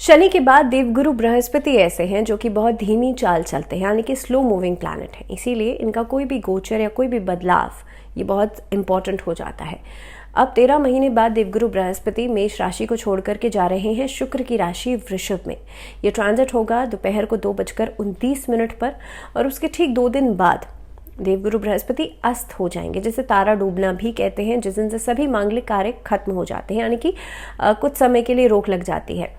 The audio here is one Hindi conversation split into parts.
शनि के बाद देवगुरु बृहस्पति ऐसे हैं जो कि बहुत धीमी चाल चलते हैं, यानी कि स्लो मूविंग प्लैनेट है। इसीलिए इनका कोई भी गोचर या कोई भी बदलाव ये बहुत इंपॉर्टेंट हो जाता है। अब 13 महीने बाद देवगुरु बृहस्पति मेष राशि को छोड़ करके जा रहे हैं शुक्र की राशि वृषभ में। ये ट्रांजिट होगा दोपहर को 2:29 पर और उसके ठीक 2 दिन बाद देवगुरु बृहस्पति अस्त हो जाएंगे, जिसे तारा डूबना भी कहते हैं, जिस दिन से सभी मांगलिक कार्य खत्म हो जाते हैं, यानी कि कुछ समय के लिए रोक लग जाती है।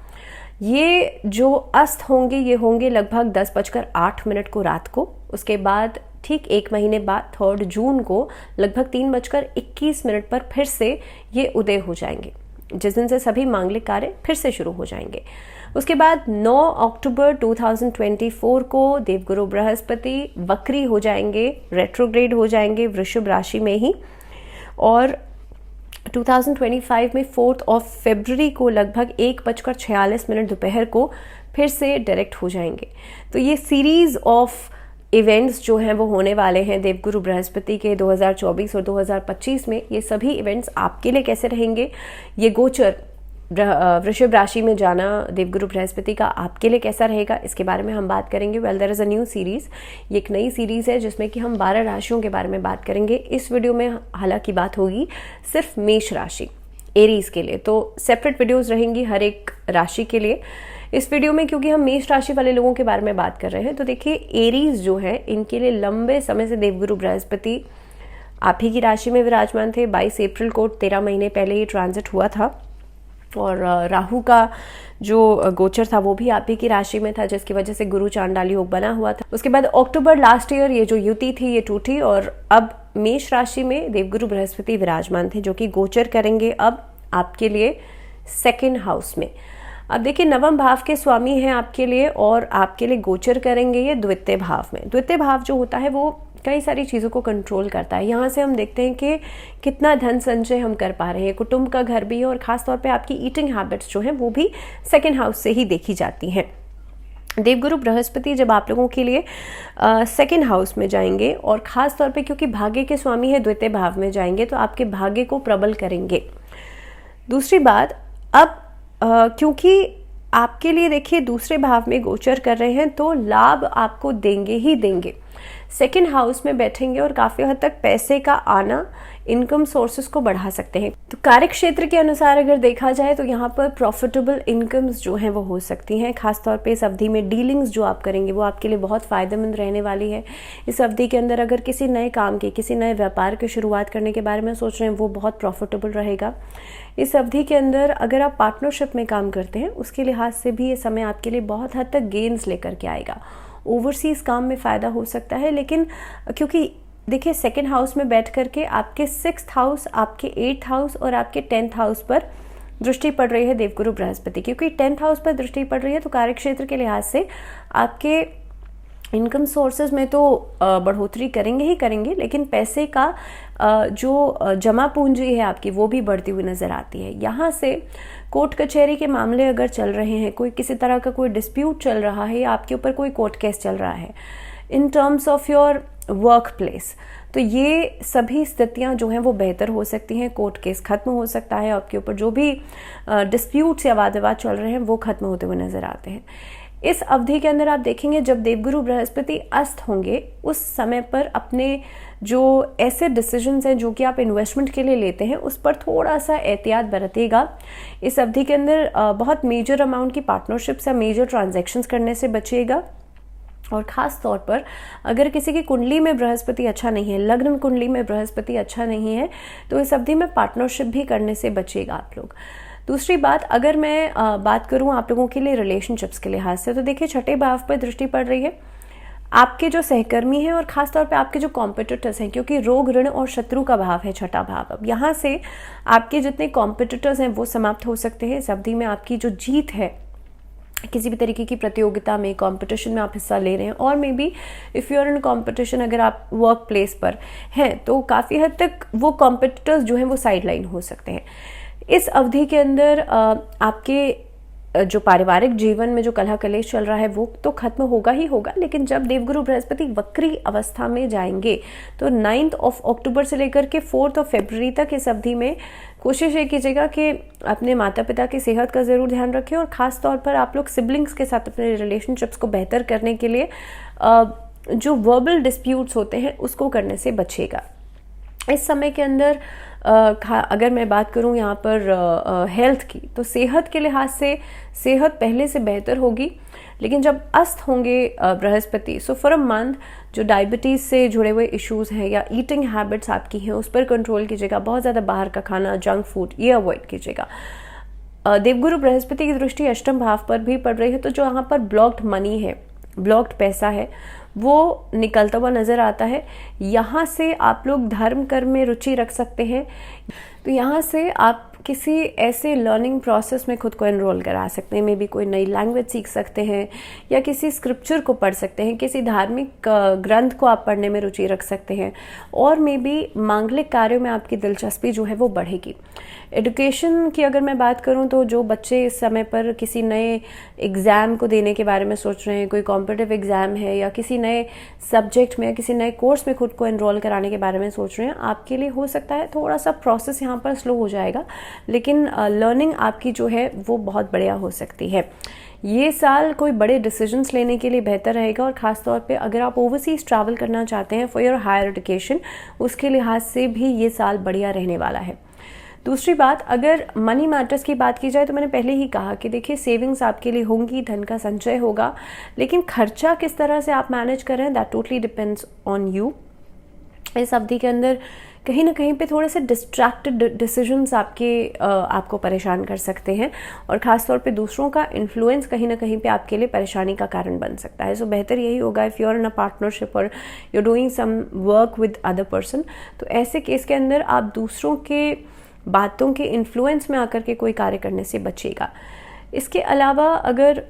ये जो अस्त होंगे ये होंगे लगभग 10:08 को रात को। उसके बाद ठीक 1 महीने बाद 3 जून को लगभग 3:21 पर फिर से ये उदय हो जाएंगे, जिस दिन से सभी मांगलिक कार्य फिर से शुरू हो जाएंगे। उसके बाद 9 अक्टूबर 2024 को देवगुरु बृहस्पति वक्री हो जाएंगे, रेट्रोग्रेड हो जाएंगे वृषभ राशि में ही, और 2025 में 4 फरवरी को लगभग 1:46 दोपहर को फिर से डायरेक्ट हो जाएंगे। तो ये सीरीज ऑफ इवेंट्स जो हैं वो होने वाले हैं देवगुरु बृहस्पति के 2024 और 2025 में। ये सभी इवेंट्स आपके लिए कैसे रहेंगे, ये गोचर वृषभ राशि में जाना देवगुरु बृहस्पति का आपके लिए कैसा रहेगा, इसके बारे में हम बात करेंगे। Well, there is a new series. ये एक नई सीरीज है जिसमें कि हम 12 राशियों के बारे में बात करेंगे। इस वीडियो में हालांकि बात होगी सिर्फ मेष राशि एरीज के लिए, तो सेपरेट वीडियोस रहेंगी हर एक राशि के लिए। इस वीडियो में क्योंकि हम मेष राशि वाले लोगों के बारे में बात कर रहे हैं, तो देखिए एरीज जो है इनके लिए लंबे समय से देवगुरु बृहस्पति आप ही की राशि में विराजमान थे। 22 अप्रैल को 13 महीने पहले ये ट्रांजिट हुआ था, और राहु का जो गोचर था वो भी आप ही की राशि में था, जिसकी वजह से गुरु चांडाली योग बना हुआ था। उसके बाद अक्टूबर लास्ट ईयर ये जो युति थी ये टूटी, और अब मेष राशि में देवगुरु बृहस्पति विराजमान थे, जो कि गोचर करेंगे अब आपके लिए 2nd हाउस में। अब देखिए नवम भाव के स्वामी हैं आपके लिए, और आपके लिए गोचर करेंगे ये द्वितीय भाव में। द्वितीय भाव जो होता है वो कई सारी चीज़ों को कंट्रोल करता है। यहाँ से हम देखते हैं कि कितना धन संचय हम कर पा रहे हैं, कुटुंब का घर भी है, और ख़ासतौर पे आपकी ईटिंग हैबिट्स जो हैं वो भी 2nd हाउस से ही देखी जाती हैं। देवगुरु बृहस्पति जब आप लोगों के लिए 2nd हाउस में जाएंगे, और ख़ास तौर पे क्योंकि भाग्य के स्वामी है द्वितीय भाव में जाएंगे, तो आपके भाग्य को प्रबल करेंगे। दूसरी बात, अब क्योंकि आपके लिए देखिए दूसरे भाव में गोचर कर रहे हैं, तो लाभ आपको देंगे ही देंगे। 2nd हाउस में बैठेंगे और काफ़ी हद तक पैसे का आना, इनकम सोर्सेस को बढ़ा सकते हैं। तो कार्य क्षेत्र के अनुसार अगर देखा जाए तो यहाँ पर प्रॉफिटेबल इनकम्स जो हैं वो हो सकती हैं। खासतौर पे इस अवधि में डीलिंग्स जो आप करेंगे वो आपके लिए बहुत फ़ायदेमंद रहने वाली है। इस अवधि के अंदर अगर किसी नए काम की, किसी नए व्यापार की शुरुआत करने के बारे में सोच रहे हैं, वो बहुत प्रॉफिटेबल रहेगा। इस अवधि के अंदर अगर आप पार्टनरशिप में काम करते हैं, उसके लिहाज से भी ये समय आपके लिए बहुत हद तक गेन्स लेकर के आएगा। ओवरसीज काम में फ़ायदा हो सकता है, लेकिन क्योंकि देखिए 2nd हाउस में बैठ करके आपके 6th हाउस, आपके 8th हाउस और आपके 10th हाउस पर दृष्टि पड़ रही है देवगुरु बृहस्पति। क्योंकि 10th हाउस पर दृष्टि पड़ रही है तो कार्यक्षेत्र के लिहाज से आपके इनकम सोर्सेज में तो बढ़ोतरी करेंगे ही करेंगे, लेकिन पैसे का जो जमा पूंजी है आपकी वो भी बढ़ती हुई नज़र आती है। यहाँ से कोर्ट कचहरी के मामले अगर चल रहे हैं, कोई किसी तरह का कोई डिस्प्यूट चल रहा है या आपके ऊपर कोई कोर्ट केस चल रहा है in terms of your work place, तो ये सभी स्थितियां जो हैं वो बेहतर हो सकती हैं। कोर्ट केस खत्म हो सकता है, आपके ऊपर जो भी डिस्प्यूट्स या वाद विवाद चल रहे हैं वो खत्म होते हुए नजर आते हैं। इस अवधि के अंदर आप देखेंगे जब देवगुरु बृहस्पति अस्त होंगे, उस समय पर अपने जो ऐसे डिसीजंस हैं जो कि आप इन्वेस्टमेंट के लिए लेते हैं उस पर थोड़ा सा एहतियात बरतिएगा। इस अवधि के अंदर बहुत मेजर अमाउंट की पार्टनरशिप्स या मेजर ट्रांजैक्शंस करने से बचिएगा। और ख़ास तौर पर अगर किसी की कुंडली में बृहस्पति अच्छा नहीं है, लग्न कुंडली में बृहस्पति अच्छा नहीं है, तो इस अवधि में पार्टनरशिप भी करने से बचिएगा आप लोग। दूसरी बात, अगर मैं बात करूं आप लोगों के लिए रिलेशनशिप्स के लिहाज से, तो देखिए 6ठे भाव पर दृष्टि पड़ रही है। आपके जो सहकर्मी हैं और ख़ास तौर पे आपके जो कॉम्पिटिटर्स हैं, क्योंकि रोग, ऋण और शत्रु का भाव है 6ठा भाव, अब यहाँ से आपके जितने कॉम्पिटिटर्स हैं वो समाप्त हो सकते हैं। इस अवधि में आपकी जो जीत है किसी भी तरीके की प्रतियोगिता में, कंपटीशन में आप हिस्सा ले रहे हैं, और maybe if you are in competition, अगर आप वर्क प्लेस पर हैं तो काफ़ी हद तक वो कॉम्पिटिटर्स जो हैं वो साइड लाइन हो सकते हैं। इस अवधि के अंदर आपके जो पारिवारिक जीवन में जो कलह कलेश चल रहा है वो तो खत्म होगा ही होगा, लेकिन जब देवगुरु बृहस्पति वक्री अवस्था में जाएंगे तो 9 अक्टूबर से लेकर के 4 फरवरी तक इस अवधि में कोशिश ये कीजिएगा कि अपने माता पिता की सेहत का ज़रूर ध्यान रखें, और ख़ास तौर पर आप लोग सिबलिंग्स के साथ अपने रिलेशनशिप्स को बेहतर करने के लिए जो वर्बल डिस्प्यूट्स होते हैं उसको करने से बचिएगा। इस समय के अंदर अगर मैं बात करूं यहाँ पर हेल्थ की, तो सेहत के लिहाज से सेहत पहले से बेहतर होगी, लेकिन जब अस्त होंगे Brihaspati, so for a month जो डायबिटीज़ से जुड़े हुए इश्यूज़ हैं या ईटिंग हैबिट्स आपकी हैं उस पर कंट्रोल कीजिएगा। बहुत ज़्यादा बाहर का खाना, जंक फूड, ये अवॉइड कीजिएगा। देवगुरु बृहस्पति की दृष्टि अष्टम भाव पर भी पड़ रही है, तो जो यहाँ पर ब्लॉक्ड मनी है, ब्लॉक्ड पैसा है, वो निकलता हुआ नज़र आता है। यहाँ से आप लोग धर्म कर्म में रुचि रख सकते हैं, तो यहाँ से आप किसी ऐसे लर्निंग प्रोसेस में खुद को एनरोल करा सकते हैं। मे बी कोई नई लैंग्वेज सीख सकते हैं या किसी स्क्रिप्चर को पढ़ सकते हैं, किसी धार्मिक ग्रंथ को आप पढ़ने में रुचि रख सकते हैं, और मे बी मांगलिक कार्यों में आपकी दिलचस्पी जो है वो बढ़ेगी। एजुकेशन की अगर मैं बात करूं तो जो बच्चे इस समय पर किसी नए एग्ज़ाम को देने के बारे में सोच रहे हैं, कोई कॉम्पिटिटिव एग्ज़ाम है या किसी नए सब्जेक्ट में या किसी नए कोर्स में खुद को एनरोल कराने के बारे में सोच रहे हैं, आपके लिए हो सकता है थोड़ा सा प्रोसेस यहाँ पर स्लो हो जाएगा, लेकिन लर्निंग आपकी जो है वो बहुत बढ़िया हो सकती है। ये साल कोई बड़े डिसीजंस लेने के लिए बेहतर रहेगा, और ख़ास तौर पे अगर आप ओवरसीज ट्रैवल करना चाहते हैं फॉर योर हायर एजुकेशन, उसके लिहाज से भी ये साल बढ़िया रहने वाला है। दूसरी बात, अगर मनी मैटर्स की बात की जाए तो मैंने पहले ही कहा कि देखिए सेविंग्स आपके लिए होंगी, धन का संचय होगा, लेकिन खर्चा किस तरह से आप मैनेज कर रहे हैं that totally depends on you. इस अवधि के अंदर कहीं ना कहीं पे थोड़े से डिस्ट्रैक्टेड डिसीजंस आपको परेशान कर सकते हैं, और ख़ास तौर पे दूसरों का इन्फ्लुएंस कहीं ना कहीं पे आपके लिए परेशानी का कारण बन सकता है। सो बेहतर यही होगा if you are in a partnership और you are doing some work with other person, तो ऐसे केस के अंदर आप दूसरों के बातों के इन्फ्लुएंस में आकर के कोई कार्य करने से बचेगा। इसके अलावा अगर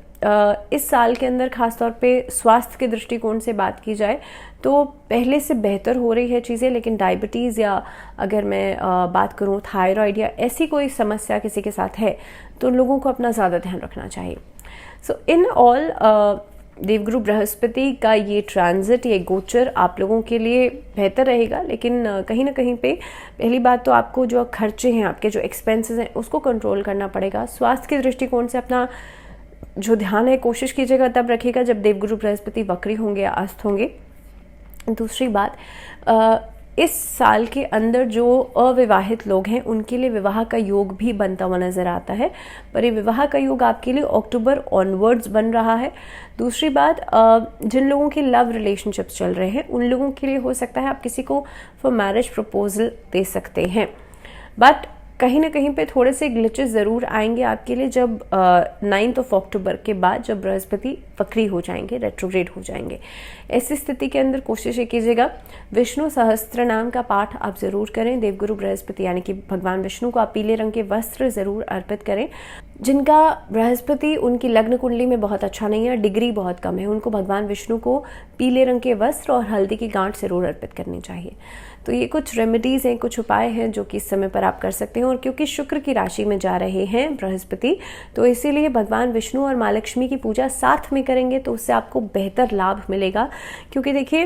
इस साल के अंदर ख़ास तौर पे स्वास्थ्य के दृष्टिकोण से बात की जाए तो पहले से बेहतर हो रही है चीज़ें, लेकिन डायबिटीज़ या अगर मैं बात करूँ थायराइड या ऐसी कोई समस्या किसी के साथ है तो लोगों को अपना ज़्यादा ध्यान रखना चाहिए। सो इन ऑल देवगुरु बृहस्पति का ये ट्रांजिट, ये गोचर आप लोगों के लिए बेहतर रहेगा, लेकिन कहीं ना कहीं पे पहली बात तो आपको जो खर्चे हैं, आपके जो एक्सपेंसेस हैं, उसको कंट्रोल करना पड़ेगा। स्वास्थ्य के दृष्टिकोण से अपना जो ध्यान है कोशिश कीजिएगा तब रखिएगा जब देवगुरु बृहस्पति वक्री होंगे या अस्त होंगे। दूसरी बात, इस साल के अंदर जो अविवाहित लोग हैं उनके लिए विवाह का योग भी बनता हुआ नज़र आता है, पर ये विवाह का योग आपके लिए अक्टूबर ऑनवर्ड्स बन रहा है। दूसरी बात, जिन लोगों के लव रिलेशनशिप्स चल रहे हैं उन लोगों के लिए हो सकता है आप किसी को फॉर मैरिज प्रपोजल दे सकते हैं, बट कहीं ना कहीं पे थोड़े से ग्लिचेस ज़रूर आएंगे आपके लिए जब 9 अक्टूबर के बाद जब बृहस्पति वक्री हो जाएंगे, रेट्रोग्रेड हो जाएंगे। ऐसी स्थिति के अंदर कोशिश ये कीजिएगा विष्णु सहस्त्र नाम का पाठ आप ज़रूर करें। देवगुरु बृहस्पति यानी कि भगवान विष्णु को आप पीले रंग के वस्त्र ज़रूर अर्पित करें। जिनका बृहस्पति उनकी लग्न कुंडली में बहुत अच्छा नहीं है, डिग्री बहुत कम है, उनको भगवान विष्णु को पीले रंग के वस्त्र और हल्दी की गांठ ज़रूर अर्पित करनी चाहिए। तो ये कुछ रेमेडीज़ हैं, कुछ उपाय हैं जो कि इस समय पर आप कर सकते हैं। और क्योंकि शुक्र की राशि में जा रहे हैं बृहस्पति, तो इसीलिए भगवान विष्णु और माँ लक्ष्मी की पूजा साथ में करेंगे तो उससे आपको बेहतर लाभ मिलेगा। क्योंकि देखिए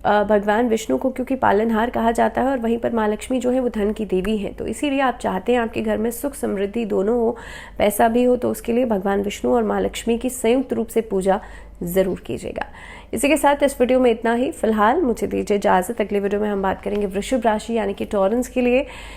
भगवान विष्णु को क्योंकि पालनहार कहा जाता है और वहीं पर माँ लक्ष्मी जो है वो धन की देवी है, तो इसीलिए आप चाहते हैं आपके घर में सुख समृद्धि दोनों हो, पैसा भी हो, तो उसके लिए भगवान विष्णु और माँ लक्ष्मी की संयुक्त रूप से पूजा ज़रूर कीजिएगा। इसी के साथ इस वीडियो में इतना ही। फिलहाल मुझे दीजिए इजाज़त। अगले वीडियो में हम बात करेंगे वृषभ राशि यानी कि टॉरंस के लिए।